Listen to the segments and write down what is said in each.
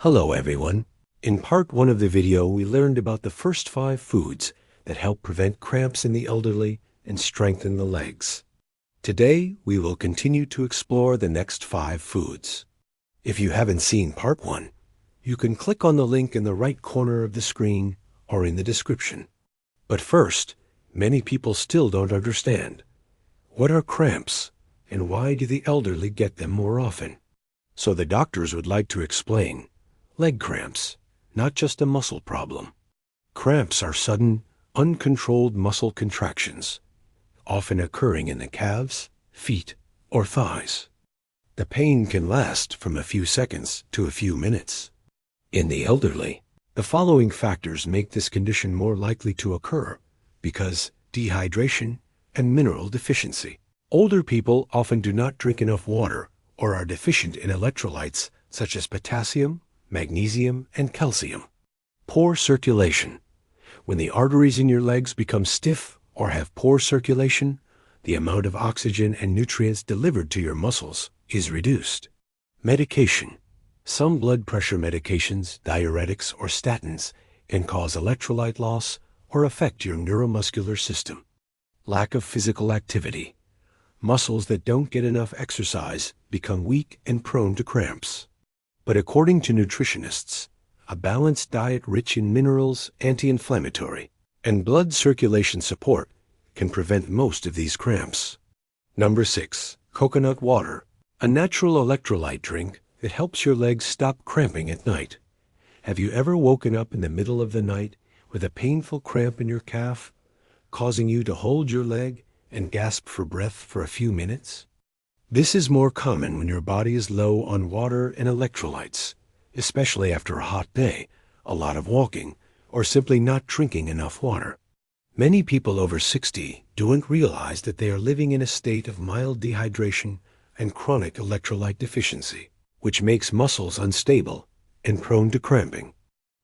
Hello everyone. In part 1 of the video, we learned about the first 5 foods that help prevent cramps in the elderly and strengthen the legs. Today, we will continue to explore the next 5 foods. If you haven't seen part 1, you can click on the link in the right corner of the screen or in the description. But first, many people still don't understand. What are cramps, and why do the elderly get them more often? So the doctors would like to explain. Leg cramps, not just a muscle problem. Cramps are sudden, uncontrolled muscle contractions, often occurring in the calves, feet, or thighs. The pain can last from a few seconds to a few minutes. In the elderly, the following factors make this condition more likely to occur because dehydration and mineral deficiency. Older people often do not drink enough water or are deficient in electrolytes such as potassium, magnesium, and calcium. Poor circulation. When the arteries in your legs become stiff or have poor circulation, the amount of oxygen and nutrients delivered to your muscles is reduced. Medication. Some blood pressure medications, diuretics, or statins can cause electrolyte loss or affect your neuromuscular system. Lack of physical activity. Muscles that don't get enough exercise become weak and prone to cramps. But according to nutritionists, a balanced diet rich in minerals, anti-inflammatory, and blood circulation support can prevent most of these cramps. Number 6. Coconut water, a natural electrolyte drink that helps your legs stop cramping at night. Have you ever woken up in the middle of the night with a painful cramp in your calf, causing you to hold your leg and gasp for breath for a few minutes? This is more common when your body is low on water and electrolytes, especially after a hot day, a lot of walking, or simply not drinking enough water. Many people over 60 don't realize that they are living in a state of mild dehydration and chronic electrolyte deficiency, which makes muscles unstable and prone to cramping.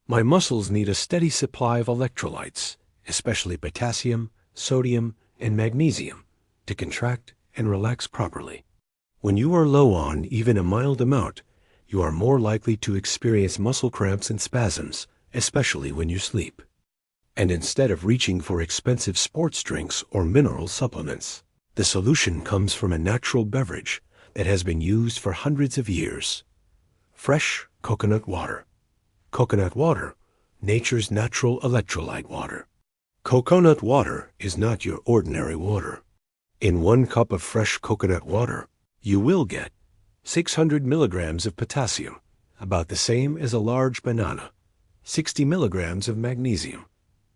My muscles need a steady supply of electrolytes, especially potassium, sodium, and magnesium, to contract and relax properly. When you are low on even a mild amount, you are more likely to experience muscle cramps and spasms, especially when you sleep. And instead of reaching for expensive sports drinks or mineral supplements, the solution comes from a natural beverage that has been used for hundreds of years. Fresh coconut water. Coconut water, nature's natural electrolyte water. Coconut water is not your ordinary water. In 1 cup of fresh coconut water, you will get 600 milligrams of potassium, about the same as a large banana, 60 milligrams of magnesium,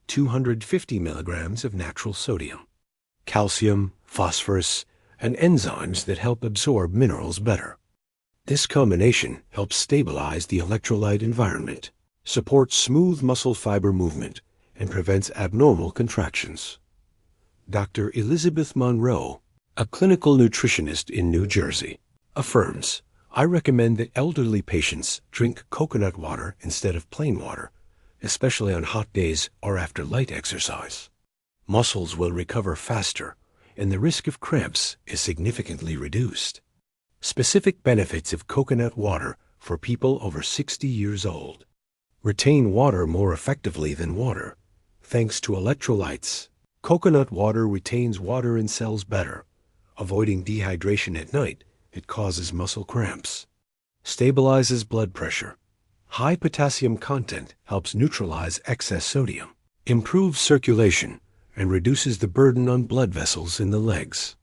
250 milligrams of natural sodium, calcium, phosphorus, and enzymes that help absorb minerals better. This combination helps stabilize the electrolyte environment, supports smooth muscle fiber movement, and prevents abnormal contractions. Dr. Elizabeth Monroe, a clinical nutritionist in New Jersey, affirms, "I recommend that elderly patients drink coconut water instead of plain water, especially on hot days or after light exercise. Muscles will recover faster, and the risk of cramps is significantly reduced." Specific benefits of coconut water for people over 60 years old. Retain water more effectively than water. Thanks to electrolytes, coconut water retains water in cells better, avoiding dehydration at night that causes muscle cramps. Stabilizes blood pressure. High potassium content helps neutralize excess sodium, improves circulation, and reduces the burden on blood vessels in the legs.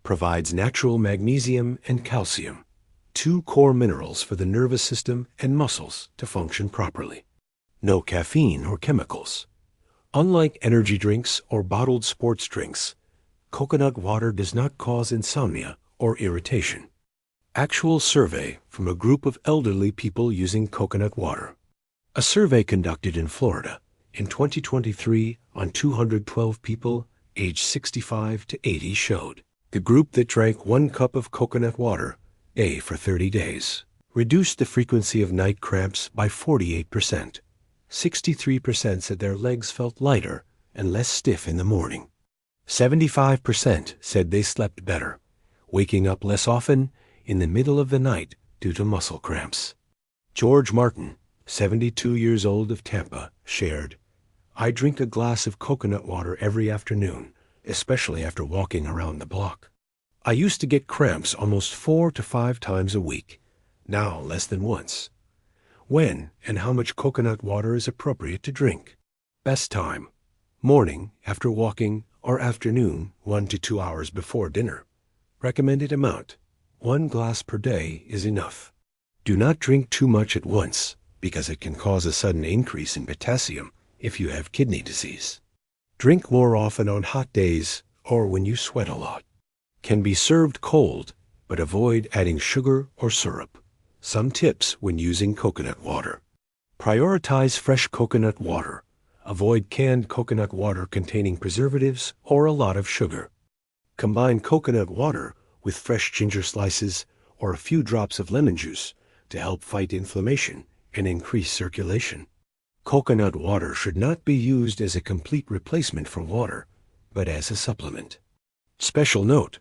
Provides natural magnesium and calcium, 2 core minerals for the nervous system and muscles to function properly. No caffeine or chemicals. Unlike energy drinks or bottled sports drinks, coconut water does not cause insomnia or irritation. Actual survey from a group of elderly people using coconut water. A survey conducted in Florida in 2023 on 212 people aged 65 to 80 showed the group that drank 1 cup of coconut water for 30 days reduced the frequency of night cramps by 48%. 63% said their legs felt lighter and less stiff in the morning. 75% said they slept better, waking up less often in the middle of the night due to muscle cramps. George Martin, 72 years old of Tampa, shared, "I drink a glass of coconut water every afternoon, especially after walking around the block. I used to get cramps almost 4 to 5 times a week, now less than once. When and how much coconut water is appropriate to drink? Best time: morning after walking or afternoon 1 to 2 hours before dinner. Recommended amount: 1 glass per day is enough. Do not drink too much at once, because it can cause a sudden increase in potassium if you have kidney disease. Drink more often on hot days or when you sweat a lot. Can be served cold, but avoid adding sugar or syrup. Some tips when using coconut water: prioritize fresh coconut water. Avoid canned coconut water containing preservatives or a lot of sugar. Combine coconut water with fresh ginger slices or a few drops of lemon juice to help fight inflammation and increase circulation. Coconut water should not be used as a complete replacement for water, but as a supplement. Special note: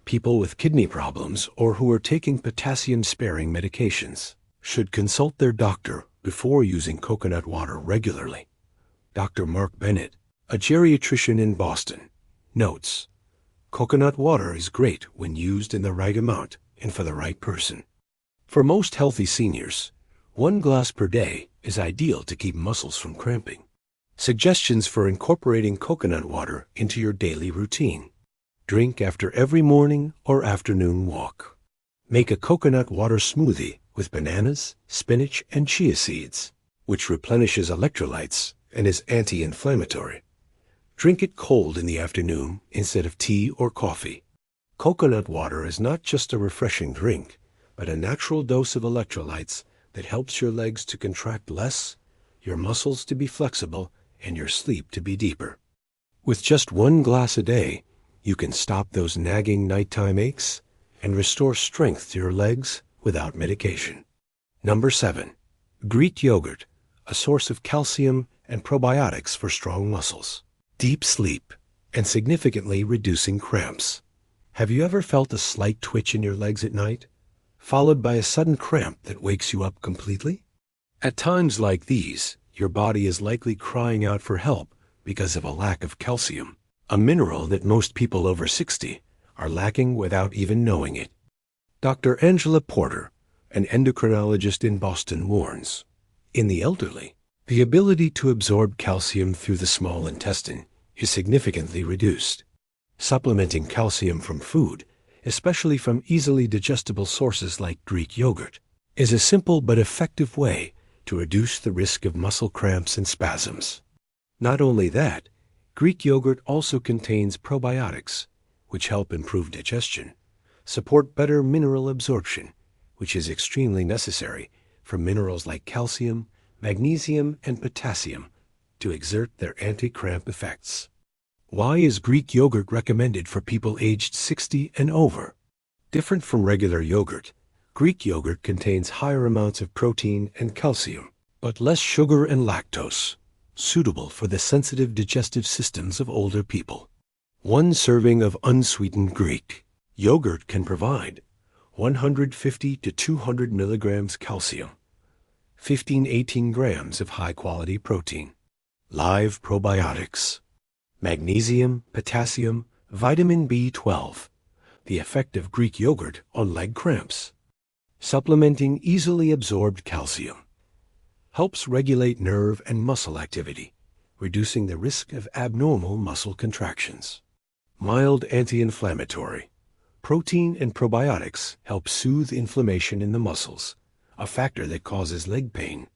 people with kidney problems or who are taking potassium-sparing medications should consult their doctor before using coconut water regularly. Dr. Mark Bennett, a geriatrician in Boston, notes, "Coconut water is great when used in the right amount and for the right person. For most healthy seniors, 1 glass per day is ideal to keep muscles from cramping." Suggestions for incorporating coconut water into your daily routine: drink after every morning or afternoon walk. Make a coconut water smoothie with bananas, spinach, and chia seeds, which replenishes electrolytes and is anti-inflammatory. Drink it cold in the afternoon instead of tea or coffee. Coconut water is not just a refreshing drink, but a natural dose of electrolytes that helps your legs to contract less, your muscles to be flexible, and your sleep to be deeper. With just 1 glass a day, you can stop those nagging nighttime aches and restore strength to your legs without medication. Number 7. Greek yogurt, a source of calcium and probiotics for strong muscles, deep sleep, and significantly reducing cramps. Have you ever felt a slight twitch in your legs at night, followed by a sudden cramp that wakes you up completely? At times like these, your body is likely crying out for help because of a lack of calcium, a mineral that most people over 60 are lacking without even knowing it. Dr. Angela Porter, an endocrinologist in Boston, warns, in the elderly, the ability to absorb calcium through the small intestine is significantly reduced. Supplementing calcium from food, especially from easily digestible sources like Greek yogurt, is a simple but effective way to reduce the risk of muscle cramps and spasms. Not only that, Greek yogurt also contains probiotics, which help improve digestion, support better mineral absorption, which is extremely necessary for minerals like calcium, magnesium, and potassium to exert their anti-cramp effects. Why is Greek yogurt recommended for people aged 60 and over? Different from regular yogurt, Greek yogurt contains higher amounts of protein and calcium, but less sugar and lactose, suitable for the sensitive digestive systems of older people. 1 serving of unsweetened Greek yogurt can provide 150 to 200 milligrams calcium, 15-18 grams of high-quality protein, live probiotics, magnesium, potassium, vitamin B12, the effect of Greek yogurt on leg cramps. Supplementing easily absorbed calcium helps regulate nerve and muscle activity, reducing the risk of abnormal muscle contractions. Mild anti-inflammatory. Protein and probiotics help soothe inflammation in the muscles, a factor that causes leg pain.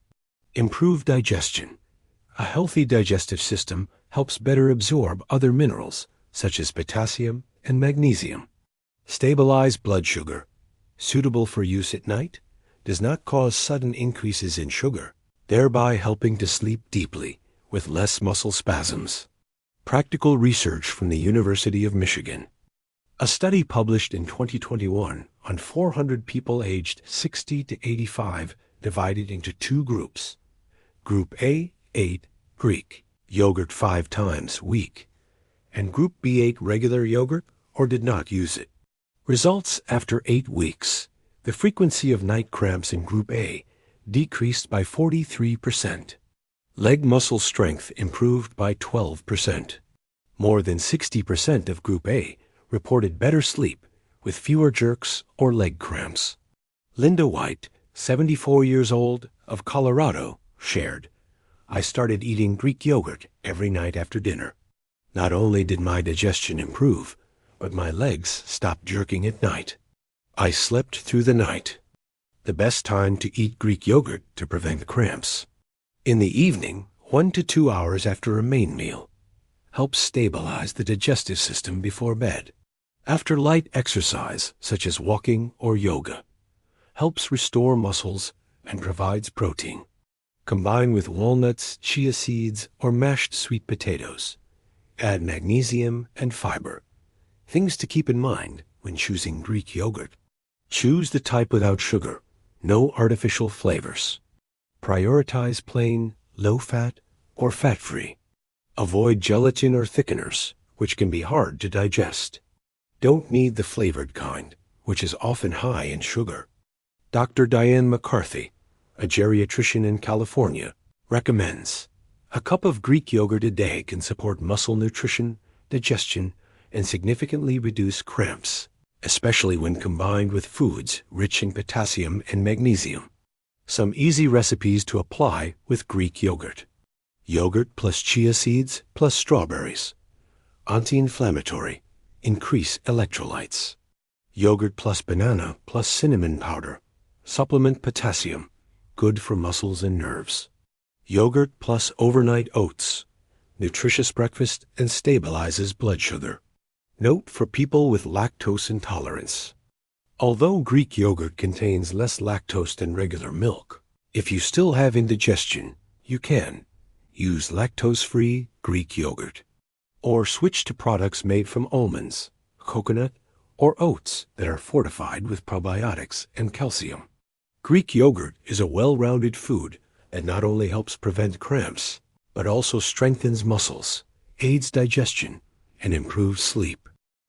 Improve digestion. A healthy digestive system helps better absorb other minerals, such as potassium and magnesium. Stabilize blood sugar. Suitable for use at night, does not cause sudden increases in sugar, thereby helping to sleep deeply with less muscle spasms. Practical research from the University of Michigan. A study published in 2021 on 400 people aged 60 to 85 divided into 2 groups. Group A ate Greek yogurt 5 times a week, and Group B ate regular yogurt or did not use it. Results after 8 weeks. The frequency of night cramps in Group A decreased by 43%. Leg muscle strength improved by 12%. More than 60% of Group A reported better sleep with fewer jerks or leg cramps. Linda White, 74 years old, of Colorado, shared, "I started eating Greek yogurt every night after dinner. Not only did my digestion improve, but my legs stopped jerking at night. I slept through the night." The best time to eat Greek yogurt to prevent cramps: in the evening, 1 to 2 hours after a main meal. Helps stabilize the digestive system before bed. After light exercise, such as walking or yoga. Helps restore muscles and provides protein. Combine with walnuts, chia seeds, or mashed sweet potatoes. Add magnesium and fiber. Things to keep in mind when choosing Greek yogurt: choose the type without sugar, no artificial flavors. Prioritize plain, low-fat, or fat-free. Avoid gelatin or thickeners, which can be hard to digest. Don't need the flavored kind, which is often high in sugar. Dr. Diane McCarthy, a geriatrician in California, recommends, "A cup of Greek yogurt a day can support muscle nutrition, digestion, and significantly reduce cramps, especially when combined with foods rich in potassium and magnesium." Some easy recipes to apply with Greek yogurt: yogurt plus chia seeds plus strawberries. Anti-inflammatory, increase electrolytes. Yogurt plus banana plus cinnamon powder, supplement potassium, good for muscles and nerves. Yogurt plus overnight oats, nutritious breakfast and stabilizes blood sugar. Note for people with lactose intolerance: although Greek yogurt contains less lactose than regular milk, if you still have indigestion, you can use lactose-free Greek yogurt. Or switch to products made from almonds, coconut, or oats that are fortified with probiotics and calcium. Greek yogurt is a well-rounded food that not only helps prevent cramps, but also strengthens muscles, aids digestion, and improves sleep.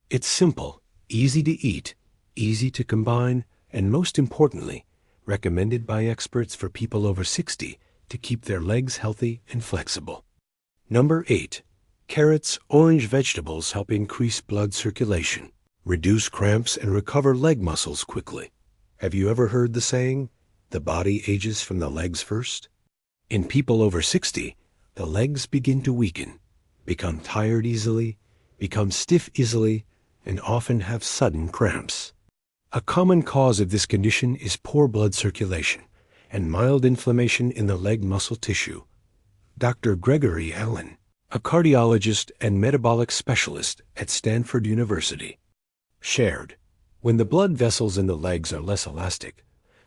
It's simple, easy to eat, easy to combine, and most importantly, recommended by experts for people over 60 to keep their legs healthy and flexible. Number 8. Carrots, orange vegetables help increase blood circulation, reduce cramps, and recover leg muscles quickly. Have you ever heard the saying, "The body ages from the legs first"? In people over 60, the legs begin to weaken, become tired easily, become stiff easily, and often have sudden cramps. A common cause of this condition is poor blood circulation and mild inflammation in the leg muscle tissue. Dr. Gregory Allen, a cardiologist and metabolic specialist at Stanford University, shared, "When the blood vessels in the legs are less elastic,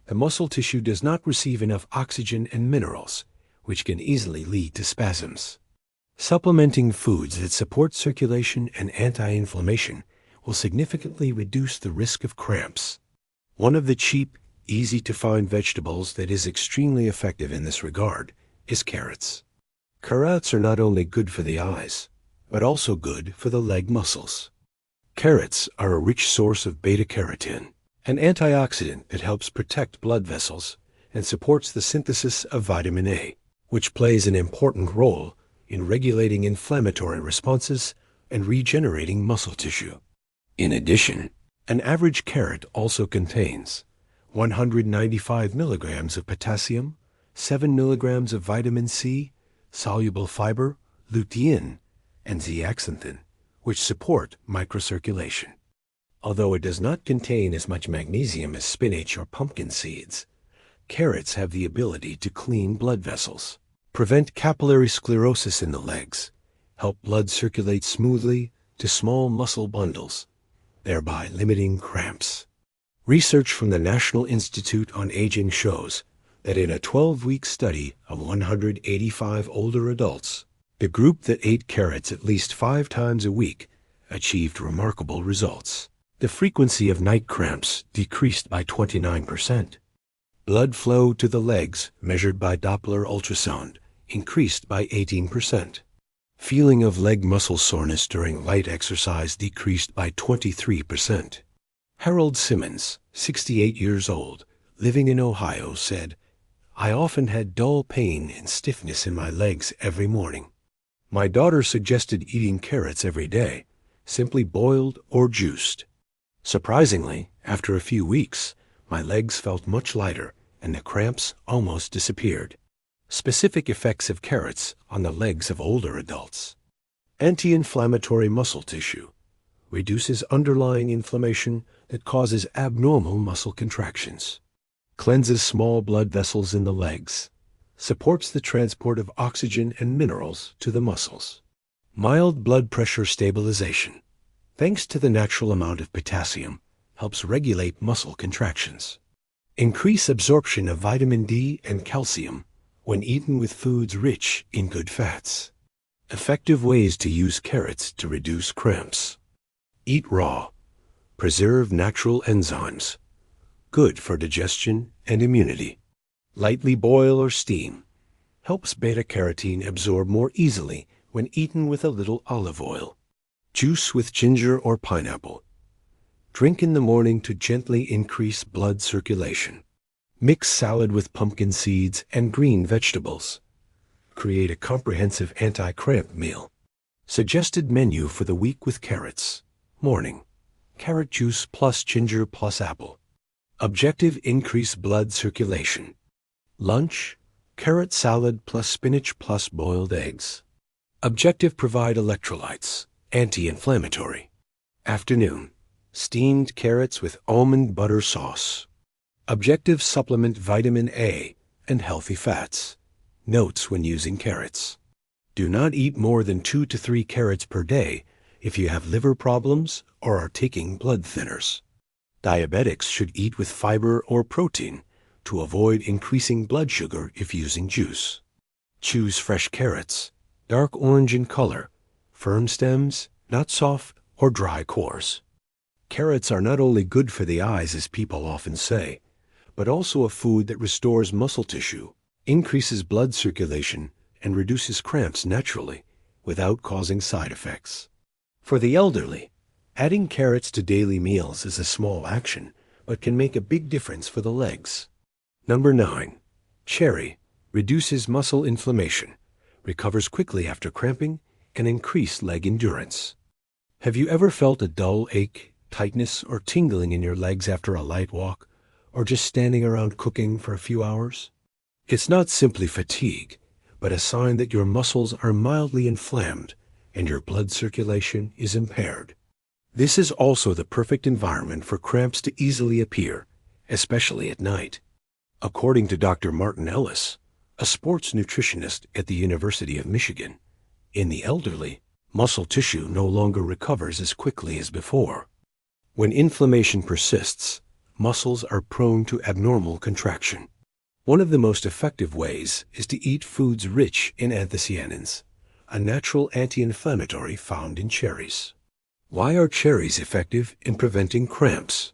the muscle tissue does not receive enough oxygen and minerals, which can easily lead to spasms. Supplementing foods that support circulation and anti-inflammation will significantly reduce the risk of cramps." One of the cheap, easy-to-find vegetables that is extremely effective in this regard is carrots. Carrots are not only good for the eyes, but also good for the leg muscles. Carrots are a rich source of beta-carotene, an antioxidant that helps protect blood vessels and supports the synthesis of vitamin A, which plays an important role in regulating inflammatory responses and regenerating muscle tissue. In addition, an average carrot also contains 195 milligrams of potassium, 7 milligrams of vitamin C, soluble fiber, lutein, and zeaxanthin, which support microcirculation. Although it does not contain as much magnesium as spinach or pumpkin seeds, carrots have the ability to clean blood vessels, prevent capillary sclerosis in the legs, help blood circulate smoothly to small muscle bundles, thereby limiting cramps. Research from the National Institute on Aging shows that in a 12-week study of 185 older adults, the group that ate carrots at least 5 times a week achieved remarkable results. The frequency of night cramps decreased by 29%. Blood flow to the legs, measured by Doppler ultrasound, increased by 18%. Feeling of leg muscle soreness during light exercise decreased by 23%. Harold Simmons, 68 years old, living in Ohio, said, I often had dull pain and stiffness in my legs every morning. My daughter suggested eating carrots every day, simply boiled or juiced. Surprisingly, after a few weeks, my legs felt much lighter and the cramps almost disappeared. Specific effects of carrots on the legs of older adults. Anti-inflammatory muscle tissue. Reduces underlying inflammation that causes abnormal muscle contractions. Cleanses small blood vessels in the legs. Supports the transport of oxygen and minerals to the muscles. Mild blood pressure stabilization. Thanks to the natural amount of potassium, helps regulate muscle contractions. Increase absorption of vitamin D and calcium when eaten with foods rich in good fats. Effective ways to use carrots to reduce cramps. Eat raw. Preserve natural enzymes. Good for digestion and immunity. Lightly boil or steam. Helps beta-carotene absorb more easily when eaten with a little olive oil. Juice with ginger or pineapple. Drink in the morning to gently increase blood circulation. Mix salad with pumpkin seeds and green vegetables. Create a comprehensive anti-cramp meal. Suggested menu for the week with carrots. Morning. Carrot juice plus ginger plus apple. Objective: increase blood circulation. Lunch. Carrot salad plus spinach plus boiled eggs. Objective: provide electrolytes. Anti-inflammatory. Afternoon. Steamed carrots with almond butter sauce. Objective: supplement vitamin A and healthy fats. Notes when using carrots. Do not eat more than 2 to 3 carrots per day if you have liver problems or are taking blood thinners. Diabetics should eat with fiber or protein to avoid increasing blood sugar if using juice. Choose fresh carrots, dark orange in color, firm stems, not soft or dry cores. Carrots are not only good for the eyes, as people often say, but also a food that restores muscle tissue, increases blood circulation, and reduces cramps naturally without causing side effects. For the elderly, adding carrots to daily meals is a small action, but can make a big difference for the legs. Number 9. Cherry. Reduces muscle inflammation, recovers quickly after cramping, and increase leg endurance. Have you ever felt a dull ache, tightness, or tingling in your legs after a light walk, or just standing around cooking for a few hours? It's not simply fatigue, but a sign that your muscles are mildly inflamed and your blood circulation is impaired. This is also the perfect environment for cramps to easily appear, especially at night. According to Dr. Martin Ellis, a sports nutritionist at the University of Michigan, in the elderly, muscle tissue no longer recovers as quickly as before. When inflammation persists, muscles are prone to abnormal contraction. One of the most effective ways is to eat foods rich in anthocyanins, a natural anti-inflammatory found in cherries. Why are cherries effective in preventing cramps?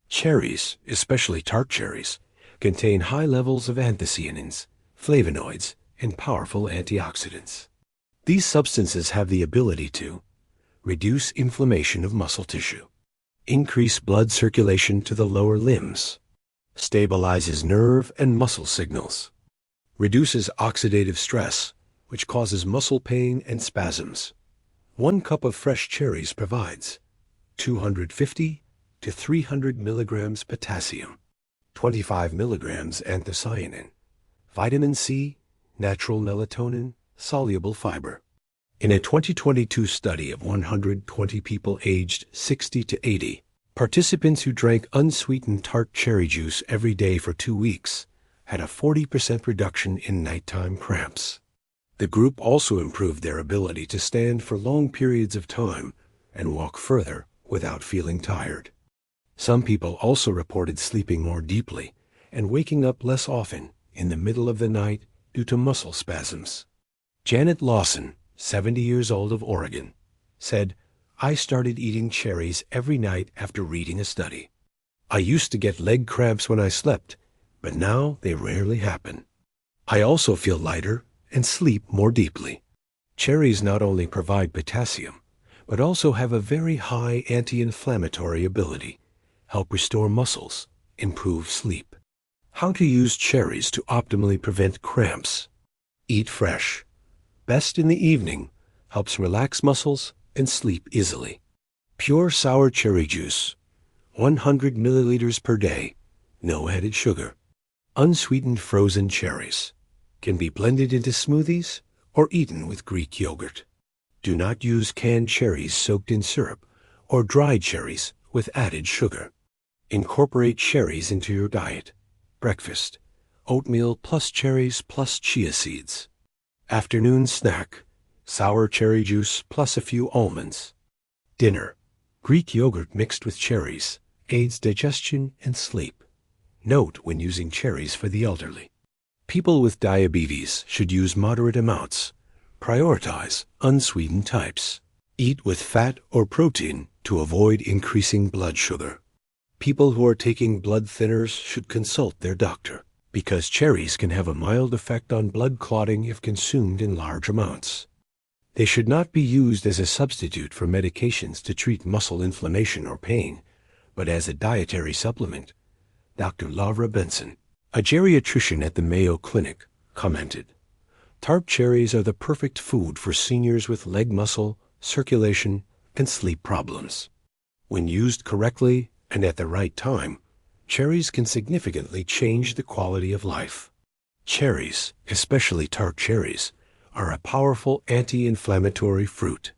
Cherries, especially tart cherries, contain high levels of anthocyanins, flavonoids, and powerful antioxidants. These substances have the ability to reduce inflammation of muscle tissue, increase blood circulation to the lower limbs, stabilizes nerve and muscle signals, reduces oxidative stress, which causes muscle pain and spasms. 1 cup of fresh cherries provides 250 to 300 milligrams potassium, 25 milligrams anthocyanin, vitamin C, natural melatonin, soluble fiber. In a 2022 study of 120 people aged 60 to 80, participants who drank unsweetened tart cherry juice every day for 2 weeks had a 40% reduction in nighttime cramps. The group also improved their ability to stand for long periods of time and walk further without feeling tired. Some people also reported sleeping more deeply and waking up less often in the middle of the night due to muscle spasms. Janet Lawson, 70 years old, of Oregon, said, "I started eating cherries every night after reading a study. I used to get leg cramps when I slept, but now they rarely happen. I also feel lighter and sleep more deeply." Cherries not only provide potassium, but also have a very high anti-inflammatory ability, help restore muscles, improve sleep. How to use cherries to optimally prevent cramps. Eat fresh. Best in the evening. Helps relax muscles and sleep easily. Pure sour cherry juice. 100 milliliters per day. No added sugar. Unsweetened frozen cherries. Can be blended into smoothies or eaten with Greek yogurt. Do not use canned cherries soaked in syrup or dried cherries with added sugar. Incorporate cherries into your diet. Breakfast. Oatmeal plus cherries plus chia seeds. Afternoon snack. Sour cherry juice plus a few almonds. Dinner. Greek yogurt mixed with cherries. Aids digestion and sleep. Note when using cherries for the elderly. People with diabetes should use moderate amounts. Prioritize unsweetened types. Eat with fat or protein to avoid increasing blood sugar. People who are taking blood thinners should consult their doctor, because cherries can have a mild effect on blood clotting if consumed in large amounts. They should not be used as a substitute for medications to treat muscle inflammation or pain, but as a dietary supplement. Dr. Laura Benson, a geriatrician at the Mayo Clinic, commented, "Tart cherries are the perfect food for seniors with leg muscle, circulation, and sleep problems. When used correctly and at the right time, cherries can significantly change the quality of life." Cherries, especially tart cherries, are a powerful anti-inflammatory fruit.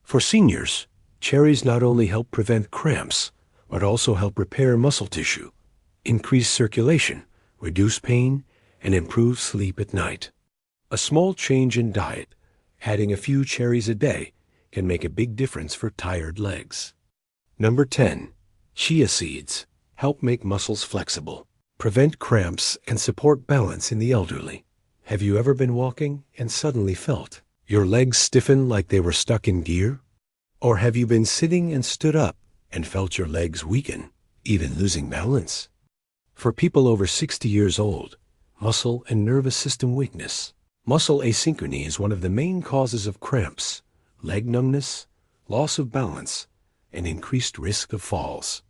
For seniors, cherries not only help prevent cramps, but also help repair muscle tissue, increase circulation, reduce pain, and improve sleep at night. A small change in diet, adding a few cherries a day, can make a big difference for tired legs. Number 10. Chia seeds help make muscles flexible, prevent cramps, and support balance in the elderly. Have you ever been walking and suddenly felt your legs stiffen like they were stuck in gear? Or have you been sitting and stood up and felt your legs weaken, even losing balance? For people over 60 years old, muscle and nervous system weakness, muscle asynchrony is one of the main causes of cramps, leg numbness, loss of balance, and increased risk of falls.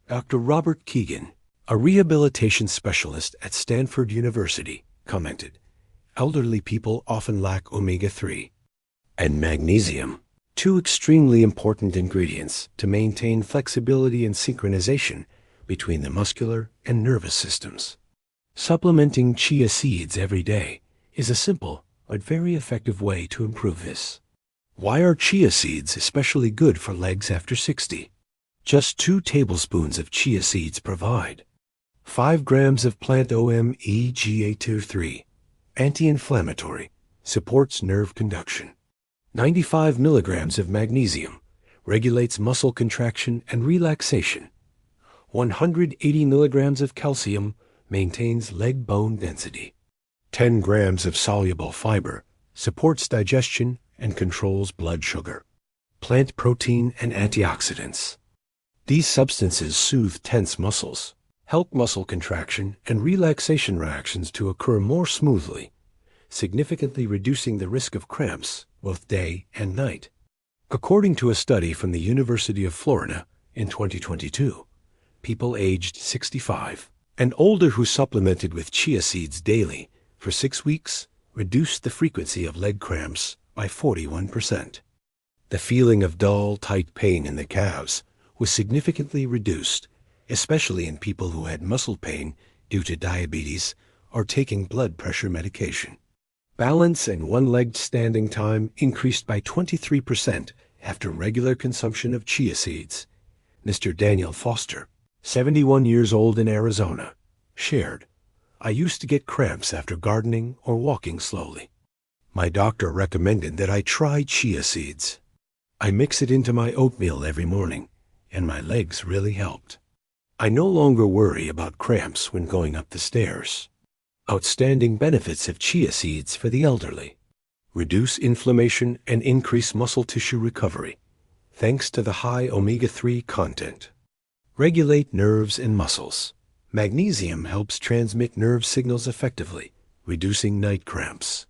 Dr. Robert Keegan, a rehabilitation specialist at Stanford University, commented, "Elderly people often lack omega-3 and magnesium, two extremely important ingredients to maintain flexibility and synchronization between the muscular and nervous systems. Supplementing chia seeds every day is a simple but very effective way to improve this." Why are chia seeds especially good for legs after 60? Just 2 tablespoons of chia seeds provide 5 grams of plant omega-3, anti-inflammatory, supports nerve conduction. 95 milligrams of magnesium, regulates muscle contraction and relaxation. 180 milligrams of calcium, maintains leg bone density. 10 grams of soluble fiber, supports digestion and controls blood sugar. Plant protein and antioxidants. These substances soothe tense muscles, help muscle contraction and relaxation reactions to occur more smoothly, significantly reducing the risk of cramps both day and night. According to a study from the University of Florida in 2022, people aged 65 and older who supplemented with chia seeds daily for 6 weeks reduced the frequency of leg cramps by 41%. The feeling of dull, tight pain in the calves was significantly reduced, especially in people who had muscle pain due to diabetes or taking blood pressure medication. Balance and one-legged standing time increased by 23% after regular consumption of chia seeds. Mr. Daniel Foster, 71 years old in Arizona, shared, "I used to get cramps after gardening or walking slowly. My doctor recommended that I try chia seeds. I mix it into my oatmeal every morning, and my legs really helped. I no longer worry about cramps when going up the stairs." Outstanding benefits of chia seeds for the elderly. Reduce inflammation and increase muscle tissue recovery, thanks to the high omega-3 content. Regulate nerves and muscles. Magnesium helps transmit nerve signals effectively, reducing night cramps.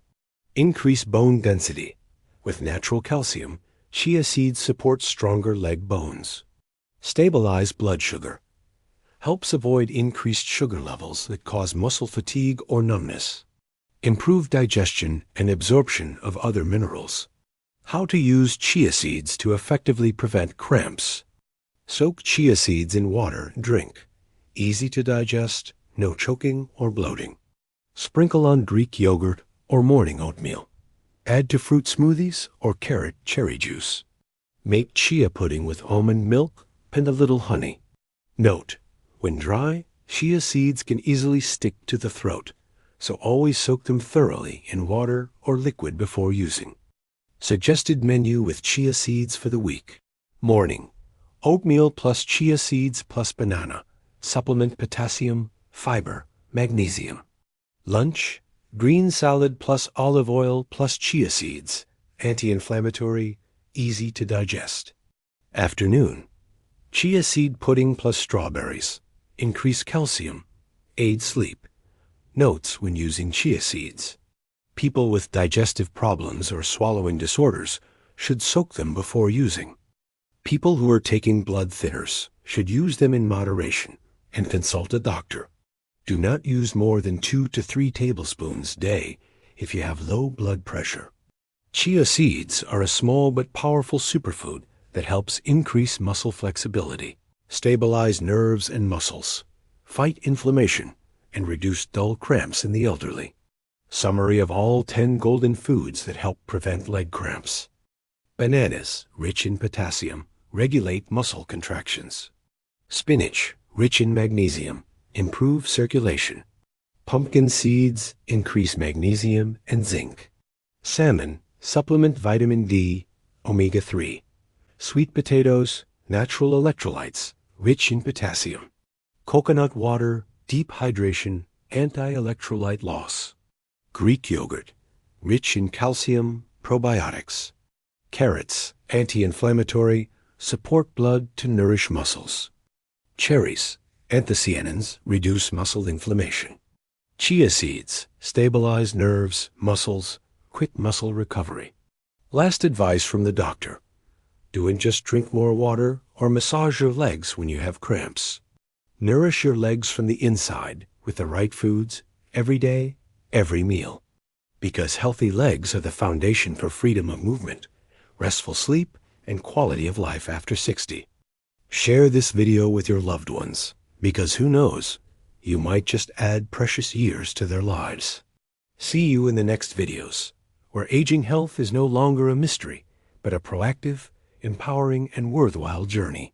Increase bone density. With natural calcium, chia seeds support stronger leg bones. Stabilize blood sugar. helps avoid increased sugar levels that cause muscle fatigue or numbness. Improve digestion and absorption of other minerals. How to use chia seeds to effectively prevent cramps. Soak chia seeds in water and drink. Easy to digest, no choking or bloating. Sprinkle on Greek yogurt or morning oatmeal. Add to fruit smoothies or carrot cherry juice. Make chia pudding with almond milk and a little honey. Note: when dry, chia seeds can easily stick to the throat, so always soak them thoroughly in water or liquid before using. Suggested menu with chia seeds for the week. Morning: oatmeal plus chia seeds plus banana. Supplement potassium, fiber, magnesium. Lunch: green salad plus olive oil plus chia seeds. Anti-inflammatory, easy to digest. Afternoon: chia seed pudding plus strawberries. Increase calcium. Aid sleep. Notes when using chia seeds: people with digestive problems or swallowing disorders should soak them before using. People who are taking blood thinners should use them in moderation and consult a doctor. Do not use more than 2 to 3 tablespoons a day if you have low blood pressure. Chia seeds are a small but powerful superfood that helps increase muscle flexibility, stabilize nerves and muscles, fight inflammation, and reduce dull cramps in the elderly. Summary of all 10 golden foods that help prevent leg cramps. Bananas, rich in potassium, regulate muscle contractions. Spinach, rich in magnesium, improve circulation. Pumpkin seeds increase magnesium and zinc. Salmon, supplement vitamin D, omega-3. Sweet potatoes, natural electrolytes, rich in potassium. Coconut water, deep hydration, anti-electrolyte loss. Greek yogurt, rich in calcium, probiotics. Carrots, anti-inflammatory, support blood to nourish muscles. Cherries, anthocyanins, reduce muscle inflammation. Chia seeds, stabilize nerves, muscles, quick muscle recovery. Last advice from the doctor: don't just drink more water or massage your legs when you have cramps. Nourish your legs from the inside with the right foods every day, every meal. Because healthy legs are the foundation for freedom of movement, restful sleep, and quality of life after 60. Share this video with your loved ones, because who knows, you might just add precious years to their lives. See you in the next videos, where aging health is no longer a mystery, but a proactive, empowering, and worthwhile journey.